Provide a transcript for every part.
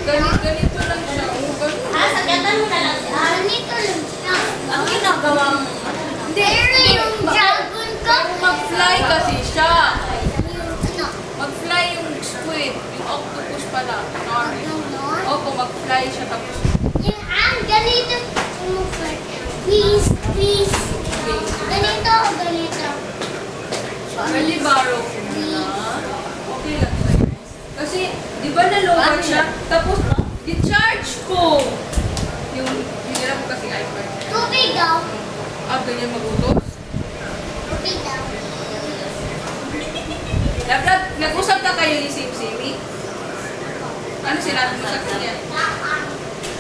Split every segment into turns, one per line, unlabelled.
Ganito lang siya.
Sagatan mo na lang.
Ganito lang siya.
Ang ginagawa mo.
Pero yung dragon ko,
Mag-fly kasi siya.
ano?
Mag-fly yung squid. Yung octopus pala. Sorry.
Ganon?
Opo, mag-fly siya tapos
Yung ganito. Peace, peace. Ganito o ganito?
Really borrow ko na. Okay lang sa'yo. Kasi, di ba nalobat siya? Tapos, di-charge ko. Yung hinirap ko kasi iPad.
Tubig daw.
Ganyan magutos.
Tubig daw.
Dapat, nag-usap na kayo ni Sim-Simi? Ano sinabi mo sa kanya?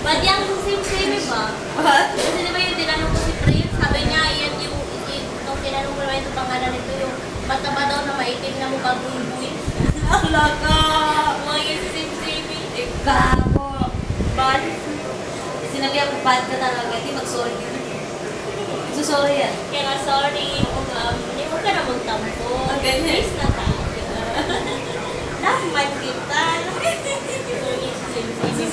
Ba't yung sim-simi ba?
What?
Kasi di ba yung tinanong ko si Prince, sabi niya, yan yung tinanong ko naman yung pangalan nito, yung bata ba daw na maitim na mukha buy-buy? Akla ka! Mga yan si sim-simi.
Gabo! Bad. Sinabi ako, bad ka talaga. Hindi, mag-sorry ka. Sorry yan.
Kaya nga, sorry. Hindi mo ka na magtampo.
ganyan.
Please na tayo. Nakman kita.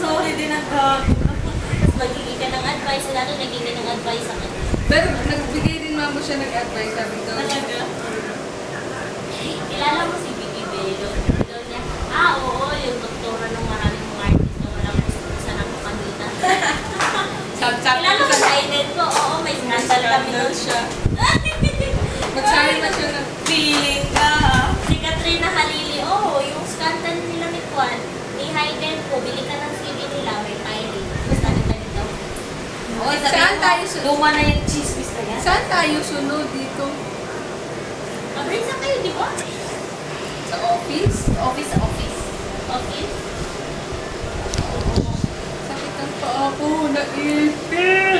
Sorry din ang gago.
Tapos magiging ka ng advice. Wala doon nagiging ng advice sa kanya.
Pero, nagbigay din mamo siya ng advice. Sabi ko,
Talaga? Kilala mo si Vicky Bello? Doon niya, oo, yung doktora ng maraming mga artist na walang kusa ng kanita. Kilala mo sa edit ko? Oo, may scandal kami doon.
siya. Magsabi na siya ng
Feeling ka.
Si Katrina Halili, yung scandal nila ni Kwan, ni Hayden ko, bili ka ng CD nila, may filing. Basta nito nito.
Oy,
Saan tayo
luma na yung chismis na yan.
Saan tayo sunod dito?
Abrin sa kayo, di ba?
Sa office?
Office.
Office?
Sakit ang paa ko, naipit!